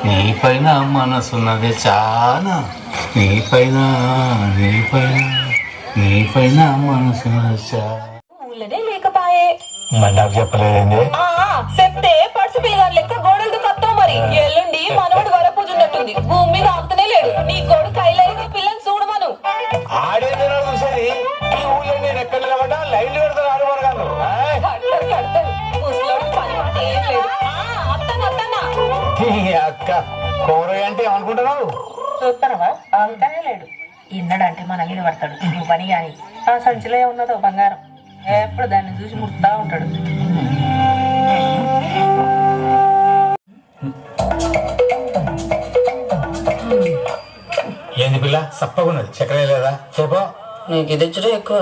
నీపైన మనసున్నది చానా, నీపైన మనసున్నది చాలా. ఊళ్ళనే లేకపాయే మరి నాకు చెప్పలేదండి. చెప్తే పడుచు పిల్లగారు లెక్క గోడలతో కత్తావు. మరి ఎల్లుండి మనవడు వర పూజ ఉన్నట్టుంది. భూమి మీద ఆగుతూనే లేడు. నీ కొడుకు కైలైన పిల్లని చూడమను. ఆడేదో చూసేది ఈ ఊళ్ళో నేను ఎక్కడ నిలబడ్డా లైన్లు పెడతాను. ఆడమనగాను కడతాడు ముసలోడు పని అంటే ఏం లేదు. అత్తన్నా అక్క కోరయ్య అంటే ఏమనుకుంటున్నావు? చూస్తానవా? ఆగుతానే లేడు. ఇన్నడంటే మన మీద పడతాడు. నువ్వు పని గాని ఆ సంచిలో ఉన్నదో బంగారం ఎప్పుడు దాన్ని చూసి ముడతా ఉంటాడు. ఏంది పిల్ల సప్పగున్నది, చక్కెర లేదా చెప్పు. నీకు ఇది ఇచ్చడం ఎక్కువ.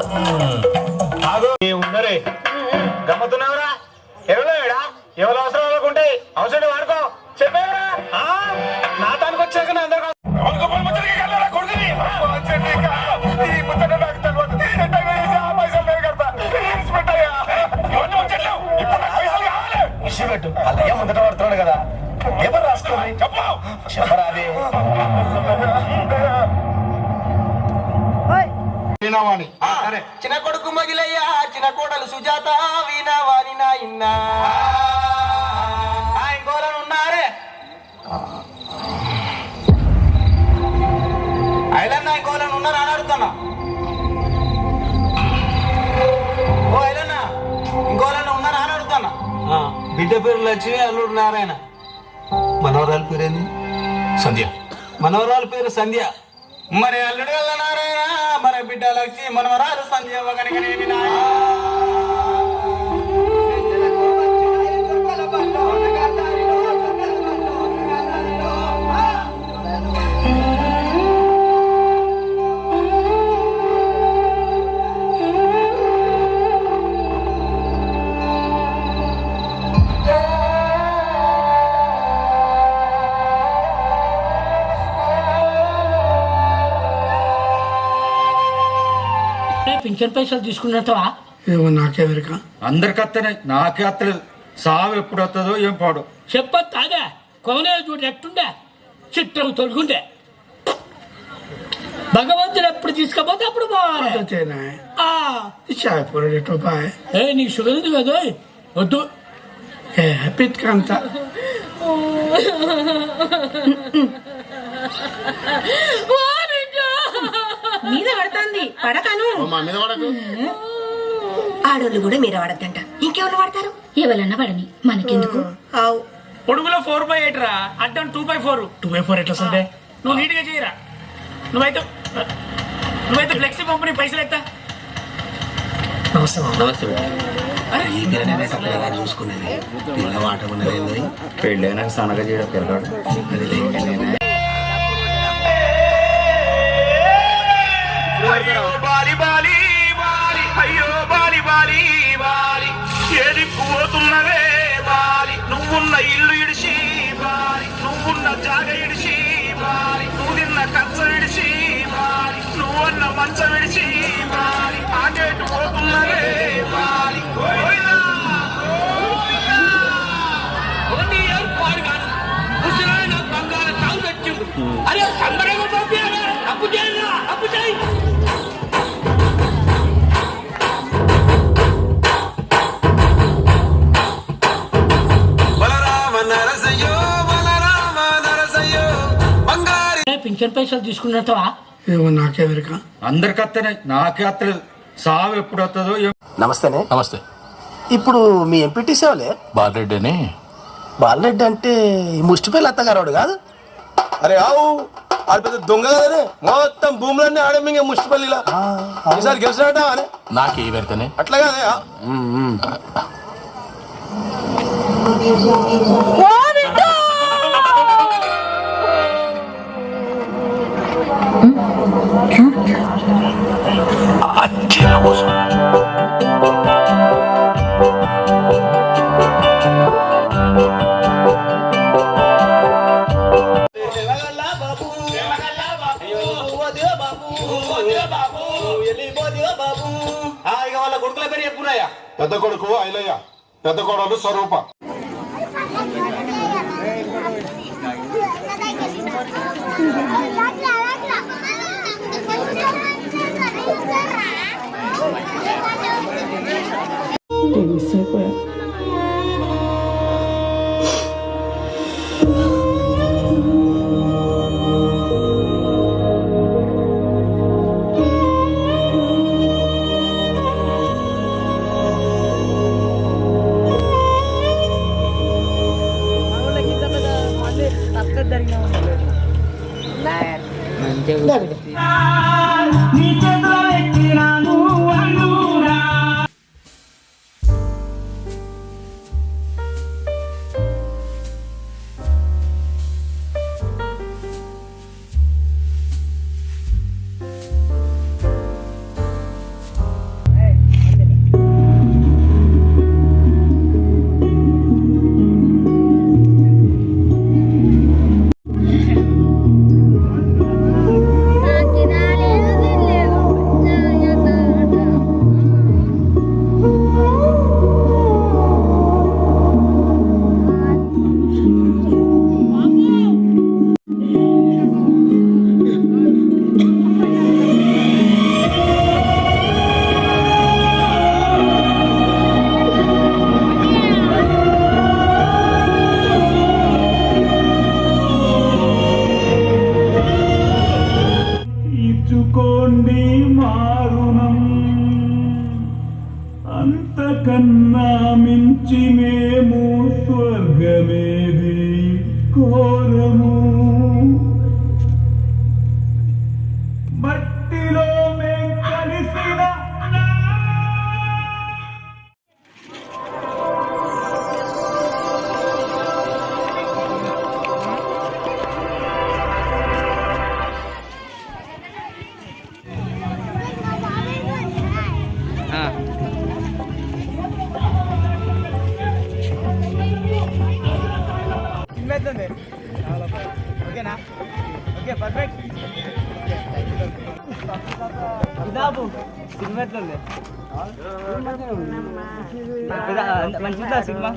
ఉన్నరే గమ్మతున్నావురా? ఎవరా ఎవరు అవసరం అనుకుంటే అవసరం వాడుకో చెప్పేవరా? నా తానికి వచ్చాక నా అందరూ పెట్టు. అల్లయ్య ముందట పడుతున్నాడు కదా, ఎవరు రాసుకోండి చెప్పరాదే. చిన్న కొడుకు మగిలయ్య, చిన్న కోడలు సుజాత, వీణావాణి నా ఇన్నా ఇంకోలను ఉన్నారే. ఐలన్నా ఇంకోలను ఉన్నారా అని అడుగుతున్నా. ఓ ఐలన్నా ఇంకోలను ఉన్నారా అని అడుగుతున్నా. బిడ్డ పేరు లక్ష్మి, అల్లుడు నారాయణ. మనవరాల పేరేంది? సంధ్య. మనవరాల పేరు సంధ్య. మరి అల్లుడు వల్ల నారాయణ, మన బిడ్డ లక్ష్మి, మనవరాలు సంధ్య. ఒకరికనేమి పింఛన్ పైసలు తీసుకున్నట్టవా? ఏమో నాకెవరిక. అందరికి వస్తున్నాయి, నాకే వస్తలేదు. సావు ఎప్పుడు వస్తుందో ఏం పాడు. చెప్పొద్దు అదే కోనే చూడు ఎట్టుండే చిత్రం తొలుగుండే. భగవంతుడు ఎప్పుడు తీసుకపోతే అప్పుడు పోవాలి. నీకు షుగర్ ఉంది కదా, వద్దు. పిత్కంత మీద పడుతుంది పడకను. ఆడోళ్ళు కూడా మీద పడద్దంట. ఇంకెవరు పడతారు? ఎవరన్నా పడని, మనకెందుకు? పొడుగులో 4/8 రా, అడ్డం 2/4. 2/4 ఎట్లా సంటే? నువ్వు నీట్గా చేయరా. నువ్వైతే ఫ్లెక్సీ పంపుని పైసలు ఎత్తా. నమస్తే. చూసుకునేది పెళ్ళైనా సనగా చేయడం పిల్లగాడు. ఏది పోతున్నవే బాలి, నువ్వున్న ఇల్లు ఇడిచి బాలి, నువ్వున్న జాగ ఇడిచి బాలి, నువ్వు తిన్న కచ్చ విడిచి బాలి, నువ్వన్న మంచం విడిచి బాలి, ఆగేటు పోతున్నవే బాలి. అరే సంబరంగా పంపించారా? అప్పు చేయరా, అప్పు చేయి. పింఛన్ పైసలు తీసుకున్నట్టవా? ఏమో నాకెవరిక. అందరికి వస్తున్నాయి, నాకే వస్తలేదు. సావు ఎప్పుడు వస్తుందో ఏం. నమస్తేనే. నమస్తే. ఇప్పుడు మీ ఎంపీటీ సేవలే బాలరెడ్డి అని. బాలరెడ్డి అంటే ఈ ముష్టిపల్లి అత్తగారాడు కాదు? అరే ఆవు ఆడ పెద్ద దొంగ కదనే, మొత్తం భూములన్నీ ఆడమింగే ముష్టిపల్లిలా. ఈసారి గెలిచినట్ట అని నాకు ఏ పెడతానే అట్లా కాదే. పెద్ద కొడుకు ఐలయ్య, పెద్ద కోడలు స్వరూప. ఇచ్చుకోండి మారుణం, అంతకన్నా మించి మేము స్వర్గమేది కోరము. మట్టిలో మేం కలిసిన ఓకేనా? Okay, perfect. ఇదాపు సినిమా ఎట్లుంది? మంచిదా సినిమా?